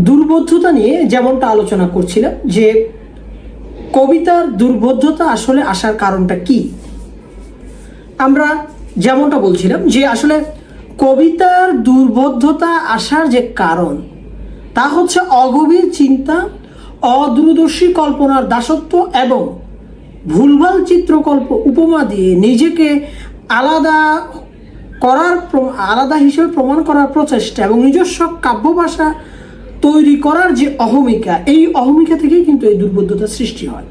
দুর্বোধ্যতা নিয়ে যেমনটা আলোচনা করছিলাম যে কবিতার দুর্বোধ্যতা আসলে আসার কারণটা কি, আমরা যেমনটা বলছিলাম যে আসলে কবিতার দুর্বোধ্যতা আসার যে কারণ তা হচ্ছে অগভীর চিন্তা, অদূরদর্শী কল্পনার দাসত্ব এবং ভুলভাল চিত্রকল্প উপমা দিয়ে নিজেকে আলাদা আলাদা হিসেবে প্রমাণ করার প্রচেষ্টা এবং নিজস্ব কাব্য ভাষা তৈরি করার যে অহমিকা, এই অহমিকা থেকেই কিন্তু এই দুর্বোধ্যতার সৃষ্টি হয়।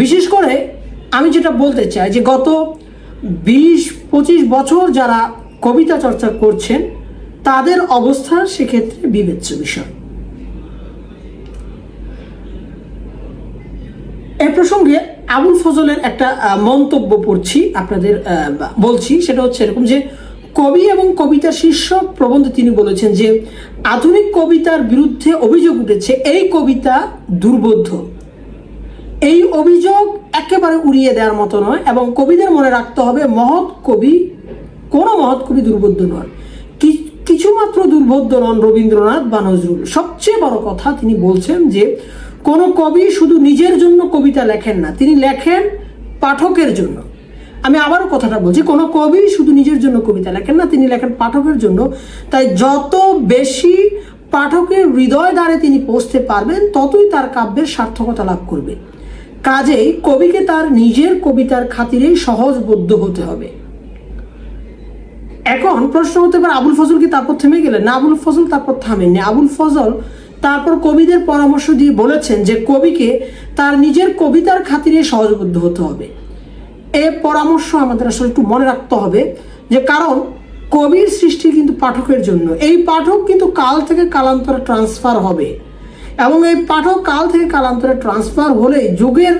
বিশেষ করে আমি যেটা বলতে চাই যে গত 20-25 বছর যারা কবিতা চর্চা করছেন তাদের অবস্থা সেক্ষেত্রে বিবেচ্য বিষয়। এ প্রসঙ্গে আবুল ফজলের একটা মন্তব্য পড়ছি, আপনাদের বলছি। সেটা হচ্ছে এরকম যে কবি এবং কবিতার শীর্ষক প্রবন্ধে তিনি বলেছেন যে আধুনিক কবিতার বিরুদ্ধে অভিযোগ উঠেছে এই কবিতা দুর্বোধ্য। এই অভিযোগ একেবারে উড়িয়ে দেওয়ার মতো নয় এবং কবিদের মনে রাখতে হবে কোনো মহৎ কবি দুর্বোধ্য নয়, কিছুমাত্র দুর্বোধ্য নন রবীন্দ্রনাথ বা নজরুল। সবচেয়ে বড় কথা তিনি বলছেন যে কোনো কবি শুধু নিজের জন্য কবিতা লেখেন না, তিনি লেখেন পাঠকের জন্য। আমি আবারও কথাটা বলছি, কোনো কবি শুধু নিজের জন্য কবিতা লেখেন না, তিনি লেখেন পাঠকের জন্য। তাই যত বেশি পাঠকের হৃদয় দ্বারে তিনি পৌঁছতে পারবেন ততই তার কাব্যের সার্থকতা লাভ করবে। কাজেই কবিকে তার নিজের কবিতার খাতিরেই সহজবোধ্য হতে হবে। এখন প্রশ্ন হতে পারে আবুল ফজল কি তারপর থেমে গেলেন? না, আবুল ফজল তারপর থামেননি। আবুল ফজল তারপর কবিদের পরামর্শ দিয়ে বলেছেন যে কবিকে তার নিজের কবিতার খাতিরে সহজবোধ্য হতে হবে। এই পরামর্শ আমাদের আসলে একটু মনে রাখতে হবে যে কারণ কবির সৃষ্টি কিন্তু পাঠকের জন্য। এই পাঠক কিন্তু কাল থেকে কালান্তরে ট্রান্সফার হবে এবং এই পাঠক কাল থেকে কালান্তরে ট্রান্সফার হলে যুগের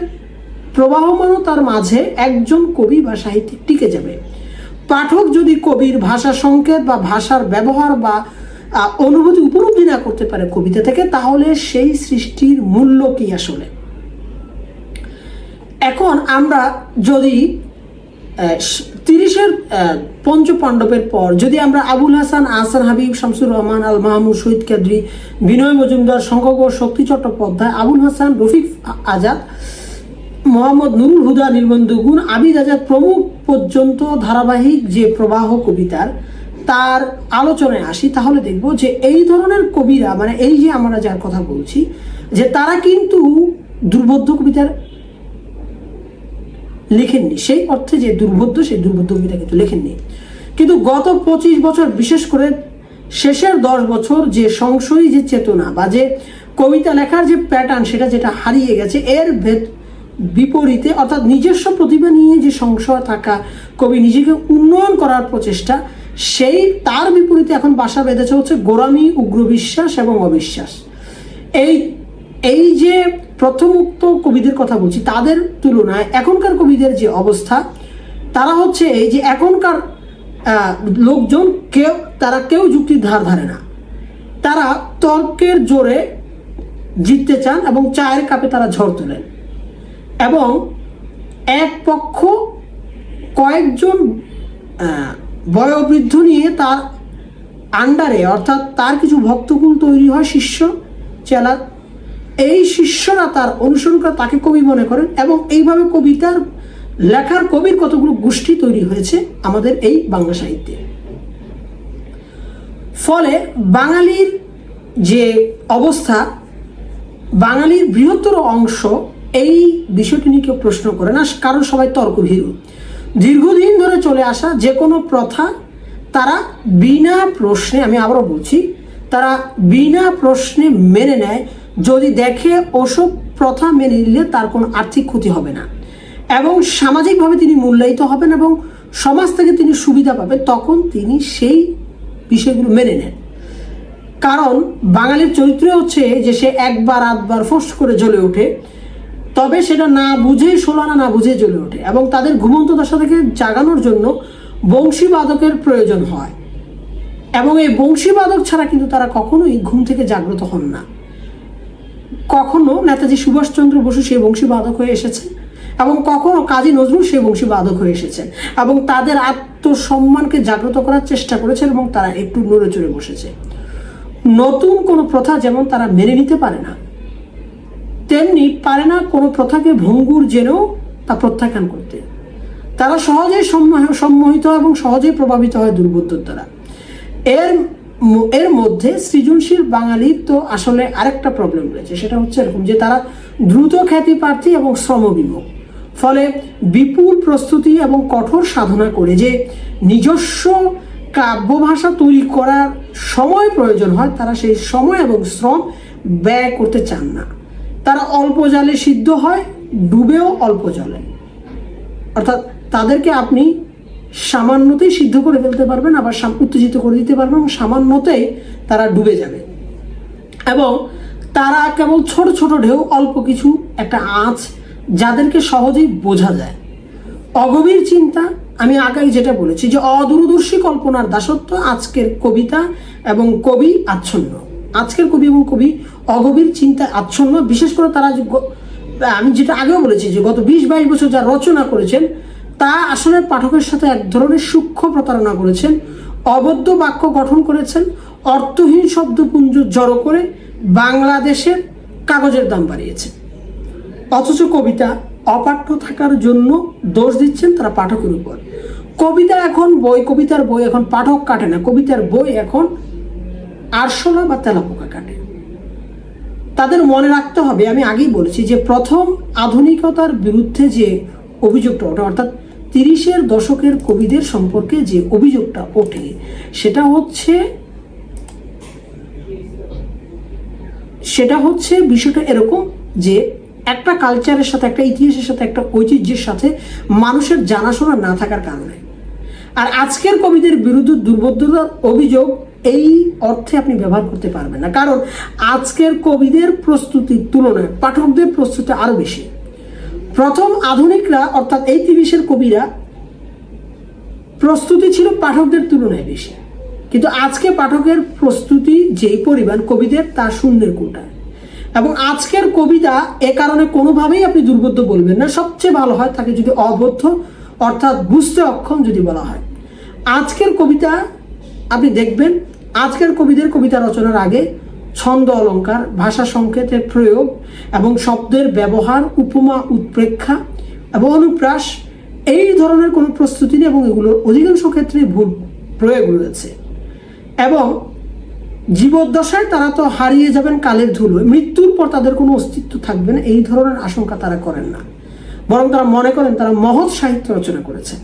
প্রবাহমানতার মাঝে একজন কবি বা সাহিত্যিক টিকে যাবে। পাঠক যদি কবির ভাষা সংকেত বা ভাষার ব্যবহার বা অনুভূতি উপলব্ধি না করতে পারে কবিতা থেকে, তাহলে সেই সৃষ্টির মূল্য কি আসলে? এখন আমরা যদি 30-এর পঞ্চপাণ্ডবের পর যদি আমরা আবুল হাসান, আহসান হাবিব, শামসুর রহমান, আল মাহমুদ, শহীদ কাদরী, বিনয় মজুমদার, শঙ্কর, শক্তি চট্টোপাধ্যায়, আবুল হাসান, রফিক আজাদ, মোহাম্মদ নুরুল হুদা, নীলবন্ধু গুণ, আবিদ আজাদ প্রমুখ পর্যন্ত ধারাবাহিক যে প্রবাহ কবিতার তার আলোচনায় আসি, তাহলে দেখব যে এই ধরনের কবিরা, মানে এই যে আমরা যার কথা বলছি, যে তারা কিন্তু দুর্বোধ্য কবিতার লেখেননি। সেই অর্থে যে দুর্বোধ্য, সেই দুর্বোধ্য কবিতা কিন্তু লেখেননি। কিন্তু গত 25 বছর, বিশেষ করে শেষের 10 বছর যে সংশয়ী যে চেতনা বা যে কবিতা লেখার যে প্যাটার্ন, সেটা যেটা হারিয়ে গেছে, এর বিপরীতে অর্থাৎ নিজস্ব প্রতিভা নিয়ে যে সংশয় থাকা, কবি নিজেকে উন্নয়ন করার প্রচেষ্টা, সেই তার বিপরীতে এখন বাসা বেঁধেছে হচ্ছে গোঁড়ামি, উগ্র বিশ্বাস এবং অবিশ্বাস। এই যে প্রথমোক্ত কবিদের কথা বলছি, তাদের তুলনায় এখনকার কবিদের যে অবস্থা, তারা হচ্ছে এই যে এখনকার লোকজন কেউ যুক্তির ধার ধারে না। তারা তর্কের জোরে জিততে চান এবং চায়ের কাপে তারা ঝড় তোলেন এবং এক পক্ষ কয়েকজন বয়োবৃদ্ধ নিয়ে তার আন্ডারে, অর্থাৎ তার কিছু ভক্তকুল তৈরি হয়, শিষ্য চেলা। এই শিষ্যরা তার অনুসরণ করে তাকে কবি মনে করেন এবং এইভাবে কবিতার লেখার কবির কতগুলো গোষ্ঠী তৈরি হয়েছে আমাদের এই বাংলা সাহিত্যে। ফলে বাঙালির যে অবস্থা, বাঙালির বৃহত্তর অংশ এই বিষয়টি নিয়ে কেউ প্রশ্ন করে না, কারণ সবাই তর্কভীরু। দীর্ঘদিন ধরে চলে আসা যে কোনো প্রথা তারা বিনা প্রশ্নে, আমি আবারও বলছি, তারা বিনা প্রশ্নে মেনে নেয় যদি দেখে ওসব প্রথা মেনে নিলে তার কোনো আর্থিক ক্ষতি হবে না এবং সামাজিকভাবে তিনি মূল্যায়িত হবেন এবং সমাজ থেকে তিনি সুবিধা পাবেন, তখন তিনি সেই বিষয়গুলো মেনে নেন। কারণ বাঙালির চরিত্র হচ্ছে যে সে একবার আধবার ফোঁস করে জ্বলে ওঠে, তবে সেটা না বুঝেই ষোলানা না বুঝে জ্বলে ওঠে এবং তাদের ঘুমন্ত দশা থেকে জাগানোর জন্য বংশীবাদকের প্রয়োজন হয় এবং এই বংশীবাদক ছাড়া কিন্তু তারা কখনোই ঘুম থেকে জাগ্রত হন না। কখনো নেতাজি সুভাষচন্দ্র বসু সেই বংশীবাদক হয়ে এসেছেন এবং কখনো কাজী নজরুল সেই বংশীবাদক হয়ে এসেছেন এবং তাদের আত্মসম্মানকে জাগ্রত করার চেষ্টা করেছেন এবং তারা একটু নড়ে চড়ে বসেছে। নতুন কোনো প্রথা যেমন তারা মেনে নিতে পারে না, তেমনি পারে না কোনো প্রথাকে ভঙ্গুর জেনেও তা প্রত্যাখ্যান করতে। তারা সহজেই সম্মোহিত এবং সহজেই প্রভাবিত হয় দুর্বোধ্যর দ্বারা। এর মধ্যে সৃজনশীল বাঙালির তো আসলে আরেকটা প্রবলেম রয়েছে, সেটা হচ্ছে এরকম যে তারা দ্রুত খ্যাতি প্রার্থী এবং শ্রমবিমুখ। ফলে বিপুল প্রস্তুতি এবং কঠোর সাধনা করে যে নিজস্ব কাব্য ভাষা তৈরি করার সময় প্রয়োজন হয়, তারা সেই সময় এবং শ্রম ব্যয় করতে চান না। তারা অল্প জলে সিদ্ধ হয়, ডুবেও অল্প জলে। অর্থাৎ তাদেরকে আপনি সামান্যতেই সিদ্ধ করে ফেলতে পারবেন, আবার উত্তেজিত করে দিতে পারবেন, এবং সামান্যতেই তারা ডুবে যাবে। এবং তারা কেবল ছোট ছোট ঢেউ, অল্প কিছু একটা আঁচ, যাদেরকে সহজেই বোঝা যায়। অগভীর চিন্তা, আমি আগে যেটা বলেছি যে অদূরদর্শী কল্পনার দাসত্ব আজকের কবিতা এবং কবি আচ্ছন্ন। আজকের কবি এবং কবি অগভীর চিন্তায় আচ্ছন্ন। বিশেষ করে তারা, আমি যেটা আগেও বলেছি যে গত 20-22 বছর যা রচনা করেছেন তা আসলে পাঠকের সাথে এক ধরনের সূক্ষ্ম প্রতারণা করেছেন। অবদ্ধ বাক্য গঠন করেছেন, অর্থহীন শব্দপুঞ্জ জড়ো করে বাংলাদেশের কাগজের দাম বাড়িয়েছে। অথচ কবিতা অপাঠ্য থাকার জন্য দোষ দিচ্ছেন তারা পাঠকের উপর। কবিতার বই এখন পাঠক কাটে না, কবিতার বই এখন আরশোলা বা তেলাপোকা কাটে। তাদের মনে রাখতে হবে, আমি আগেই বলেছি যে প্রথম আধুনিকতার বিরুদ্ধে যে অভিযোগটা ওঠে, অর্থাৎ 30-এর দশকের কবিদের সম্পর্কে যে অভিযোগটা ওঠে, সেটা হচ্ছে বিষয়টা এরকম যে একটা কালচারের সাথে, একটা ইতিহাসের সাথে, একটা ঐতিহ্যের সাথে মানুষের জানাশোনা না থাকার কারণে। আর আজকের কবিদের বিরুদ্ধে দুর্বোধ্যতার অভিযোগ এই অর্থে আপনি ব্যবহার করতে পারবেন না, কারণ আজকের কবিদের প্রস্তুতির তুলনায় পাঠকদের প্রস্তুতি আরো বেশি। প্রথম আধুনিকরা, অর্থাৎ এই 30-এর কবিরা প্রস্তুতি ছিল পাঠকদের তুলনায় বেশি, কিন্তু আজকে পাঠকের প্রস্তুতি যেই পরিমাণ কবিদের, তা শূন্যের কোটায়। এবং আজকের কবিতা এ কারণে কোনোভাবেই আপনি দুর্বোধ্য বলবেন না। সবচেয়ে ভালো হয় তাকে যদি অবদ্ধ, অর্থাৎ বুঝতে অক্ষম যদি বলা হয়। আজকের কবিতা আপনি দেখবেন, আজকের কবিদের কবিতা রচনার আগে ছন্দ অলঙ্কার, ভাষা সংকেতের প্রয়োগ এবং শব্দের ব্যবহার, উপমা, উৎপ্রেক্ষা এবং অনুপ্রাস, এই ধরনের কোনো প্রস্তুতি নেই, এবং এগুলোর অধিকাংশ ক্ষেত্রে ভুল প্রয়োগ রয়েছে। এবং জীবদ্দশায় তারা তো হারিয়ে যাবেন কালের ধুলোয়, মৃত্যুর পর তাদের কোনো অস্তিত্ব থাকবে না, এই ধরনের আশঙ্কা তারা করেন না, বরং তারা মনে করেন তারা মহৎ সাহিত্য রচনা করেছে।